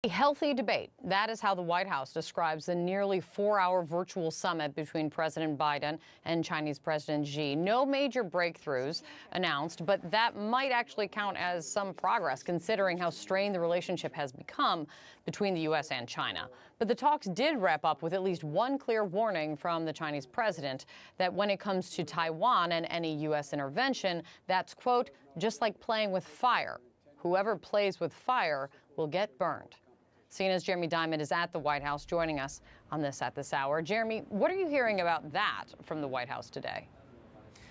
A healthy debate. That is how the White House describes the nearly 4-hour virtual summit between President Biden and Chinese President Xi. No major breakthroughs announced, but that might actually count as some progress, considering how strained the relationship has become between the U.S. and China. But the talks did wrap up with at least one clear warning from the Chinese president that when it comes to Taiwan and any U.S. intervention, that's, quote, just like playing with fire. Whoever plays with fire will get burned. CNN's Jeremy Diamond is at the White House joining us on this at this hour. Jeremy, what are you hearing about that from the White House today?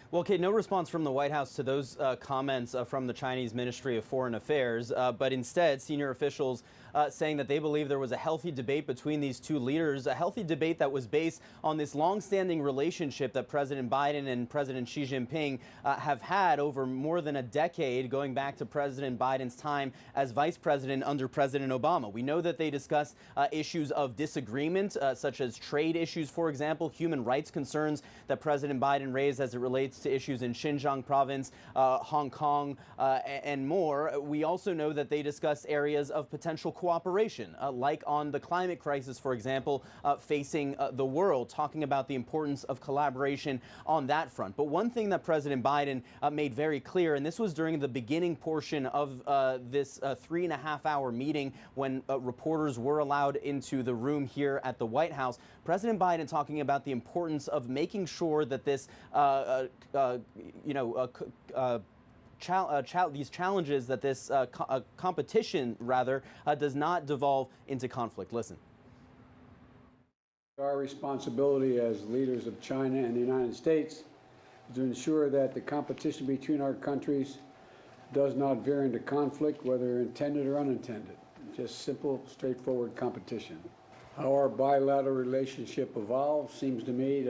Well, Kate, no response from the White House to those comments from the Chinese Ministry of Foreign Affairs, but instead senior officials saying that they believe there was a healthy debate between these two leaders, a healthy debate that was based on this long-standing relationship that President Biden and President Xi Jinping have had over more than a decade, going back to President Biden's time as vice president under President Obama. We know that they discussed issues of disagreement, such as trade issues, for example, human rights concerns that President Biden raised as it relates to issues in Xinjiang province, Hong Kong, and more. We also know that they discussed areas of potential cooperation, like on the climate crisis, for example, facing the world, talking about the importance of collaboration on that front. But one thing that President Biden made very clear, and this was during the beginning portion of this 3.5-hour meeting when reporters were allowed into the room here at the White House, President Biden talking about the importance of making sure that this these challenges, that this competition, rather, does not devolve into conflict. Listen. Our responsibility as leaders of China and the United States is to ensure that the competition between our countries does not veer into conflict, whether intended or unintended. Just simple, straightforward competition. How our bilateral relationship evolves seems to me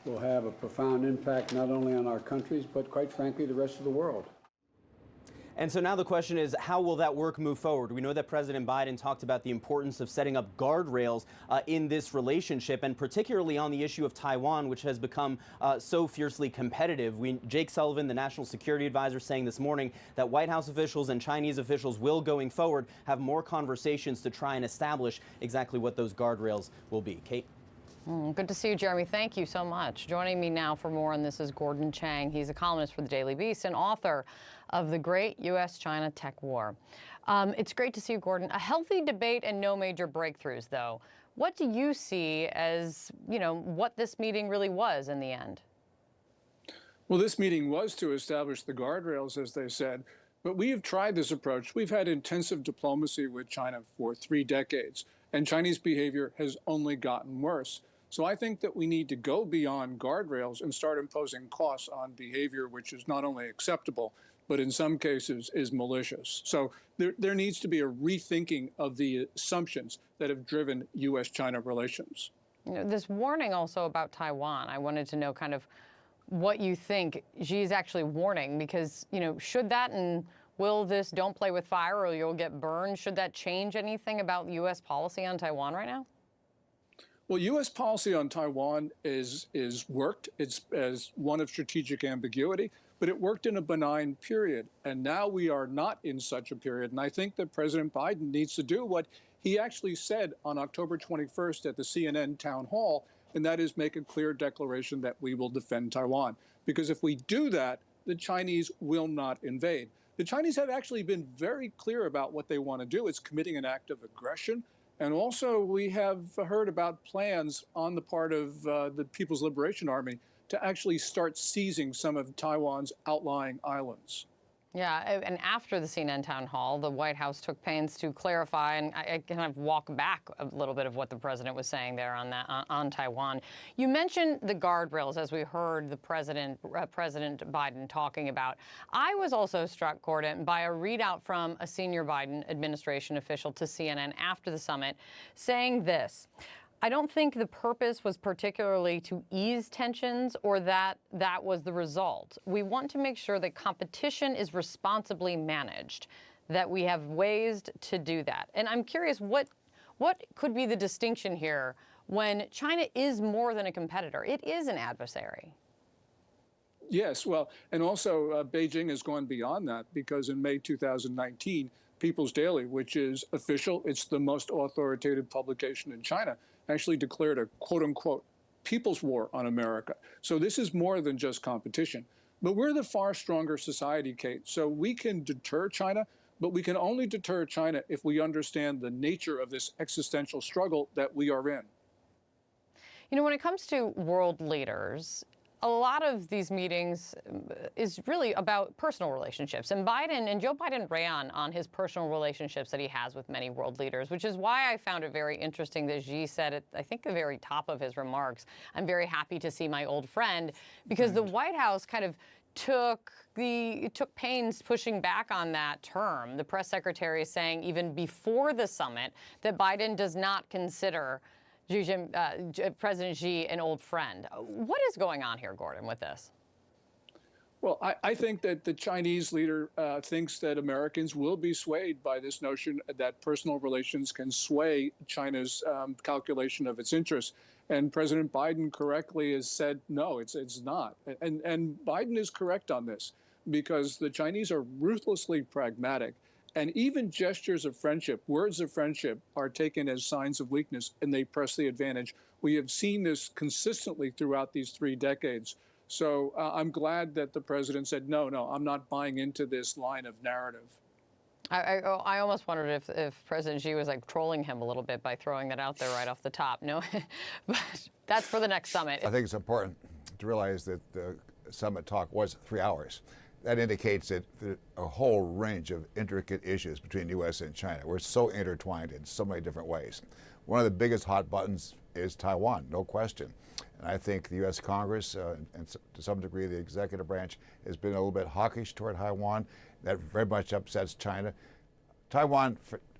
will have a profound impact not only on our countries, but quite frankly, the rest of the world. And so now the question is, how will that work move forward? We know that President Biden talked about the importance of setting up guardrails in this relationship, and particularly on the issue of Taiwan, which has become so fiercely competitive. Jake Sullivan, the national security advisor, saying this morning that White House officials and Chinese officials will, going forward, have more conversations to try and establish exactly what those guardrails will be. Kate? Good to see you, Jeremy. Thank you so much. Joining me now for more on this is Gordon Chang. He's a columnist for the Daily Beast and author of The Great U.S.-China Tech War. It's great to see you, Gordon. A healthy debate and no major breakthroughs, though. What do you see as, what this meeting really was in the end? Well, this meeting was to establish the guardrails, as they said. But we have tried this approach. We've had intensive diplomacy with China for 3 decades, and Chinese behavior has only gotten worse. So I think that we need to go beyond guardrails and start imposing costs on behavior which is not only acceptable, but in some cases is malicious. So there needs to be a rethinking of the assumptions that have driven U.S.-China relations. This warning also about Taiwan, I wanted to know kind of what you think Xi is actually warning, because, should that and will this don't play with fire or you'll get burned, should that change anything about U.S. policy on Taiwan right now? Well, U.S. policy on Taiwan is worked. It's as one of strategic ambiguity, but it worked in a benign period. And now we are not in such a period. And I think that President Biden needs to do what he actually said on October 21st at the CNN town hall, and that is make a clear declaration that we will defend Taiwan. Because if we do that, the Chinese will not invade. The Chinese have actually been very clear about what they want to do. It's committing an act of aggression. And also, we have heard about plans on the part of the People's Liberation Army to actually start seizing some of Taiwan's outlying islands. Yeah, and after the CNN town hall, the White House took pains to clarify, and I kind of walk back a little bit of what the president was saying there on that on Taiwan. You mentioned the guardrails, as we heard the President Biden talking about. I was also struck, Gordon, by a readout from a senior Biden administration official to CNN after the summit, saying this: I don't think the purpose was particularly to ease tensions or that was the result. We want to make sure that competition is responsibly managed, that we have ways to do that. And I'm curious, what could be the distinction here when China is more than a competitor? It is an adversary. Yes, well, and also Beijing has gone beyond that, because in May 2019, People's Daily, which is official, it's the most authoritative publication in China, actually declared a quote unquote people's war on America. So this is more than just competition. But we're the far stronger society, Kate. So we can deter China, but we can only deter China if we understand the nature of this existential struggle that we are in. You know, when it comes to world leaders, a lot of these meetings is really about personal relationships. And Joe Biden ran on his personal relationships that he has with many world leaders, which is why I found it very interesting that Xi said at, I think, the very top of his remarks, I'm very happy to see my old friend, because the White House kind of took pains pushing back on that term. The press secretary is saying even before the summit that Biden does not consider President Xi an old friend. What is going on here, Gordon, with this? Well, I think that the Chinese leader thinks that Americans will be swayed by this notion that personal relations can sway China's calculation of its interests. And President Biden correctly has said, no, it's not. And Biden is correct on this, because the Chinese are ruthlessly pragmatic. And even gestures of friendship, words of friendship, are taken as signs of weakness, and they press the advantage. We have seen this consistently throughout these 3 decades. So I'm glad that the president said, no, I'm not buying into this line of narrative. I almost wondered if President Xi was like trolling him a little bit by throwing that out there right off the top. No, but that's for the next summit. I think it's important to realize that the summit talk was 3 hours. That indicates that a whole range of intricate issues between the U.S. and China. We're so intertwined in so many different ways. One of the biggest hot buttons is Taiwan, no question. And I think the U.S. Congress, and to some degree the executive branch, has been a little bit hawkish toward Taiwan. That very much upsets China. Taiwan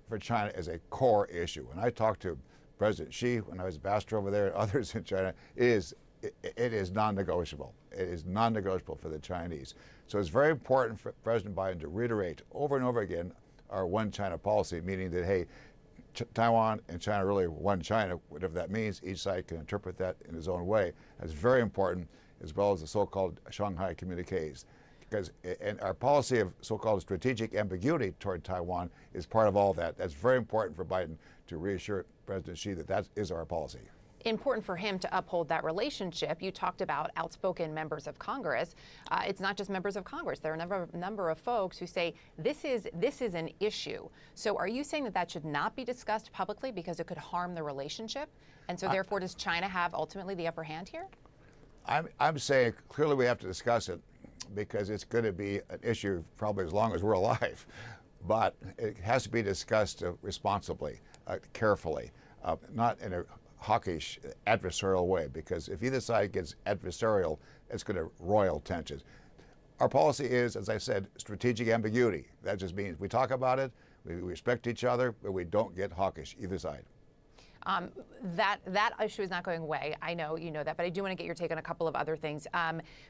for China is a core issue. When I talked to President Xi when I was ambassador over there and others in China, it is non-negotiable. It is non-negotiable for the Chinese. So it's very important for President Biden to reiterate over and over again our one China policy, meaning that, hey, Taiwan and China really one China, whatever that means. Each side can interpret that in his own way. That's very important, as well as the so-called Shanghai communiques. And our policy of so-called strategic ambiguity toward Taiwan is part of all that. That's very important for Biden to reassure President Xi that that is our policy. Important for him to uphold that relationship. You talked about outspoken members of Congress. It's not just members of Congress. There are a number of folks who say this is an issue. So are you saying that that should not be discussed publicly because it could harm the relationship? And so therefore, does China have ultimately the upper hand here? I'm saying clearly we have to discuss it because it's going to be an issue probably as long as we're alive. But it has to be discussed responsibly, carefully, not in a hawkish, adversarial way, because if either side gets adversarial, it's going to roil tensions. Our policy is, as I said, strategic ambiguity. That just means we talk about it, we respect each other, but we don't get hawkish, either side. That issue is not going away. I know you know that, but I do want to get your take on a couple of other things.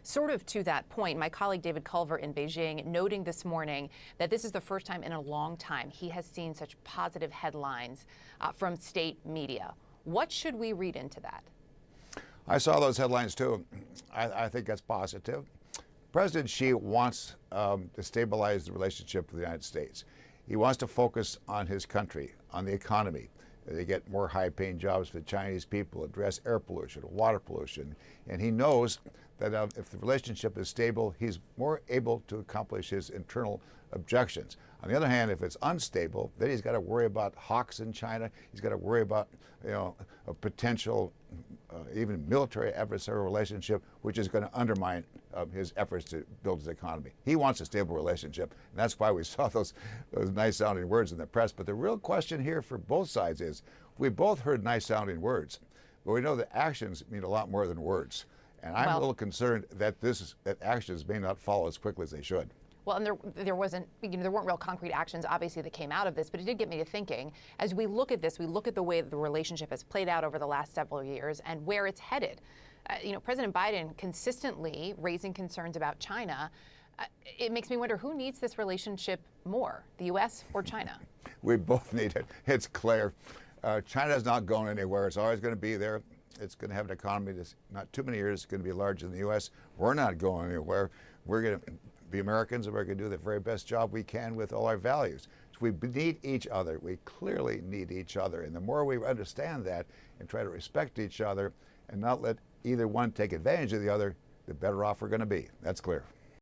Sort of to that point, my colleague David Culver in Beijing noting this morning that this is the first time in a long time he has seen such positive headlines from state media. What should we read into that? I saw those headlines too. I think that's positive. President Xi wants to stabilize the relationship with the United States. He wants to focus on his country, on the economy. They get more high-paying jobs for the Chinese people, address air pollution, water pollution. And he knows that if the relationship is stable, he's more able to accomplish his internal objections. On the other hand, if it's unstable, then he's got to worry about hawks in China. He's got to worry about, a potential, even military adversarial relationship, which is going to undermine his efforts to build his economy. He wants a stable relationship, and that's why we saw those nice-sounding words in the press. But the real question here for both sides is, we both heard nice-sounding words, but we know that actions mean a lot more than words. And I'm a little concerned that that actions may not follow as quickly as they should. Well, and there wasn't, there weren't real concrete actions, obviously, that came out of this, but it did get me to thinking. As we look at this, we look at the way that the relationship has played out over the last several years and where it's headed. President Biden consistently raising concerns about China. It makes me wonder who needs this relationship more, the U.S. or China? We both need it. It's clear. China's not going anywhere. It's always going to be there. It's going to have an economy that's not too many years going to be larger than the U.S. We're not going anywhere. We're going to be Americans, and we're going to do the very best job we can with all our values. We need each other. We clearly need each other. And the more we understand that and try to respect each other and not let either one take advantage of the other, the better off we're going to be. That's clear.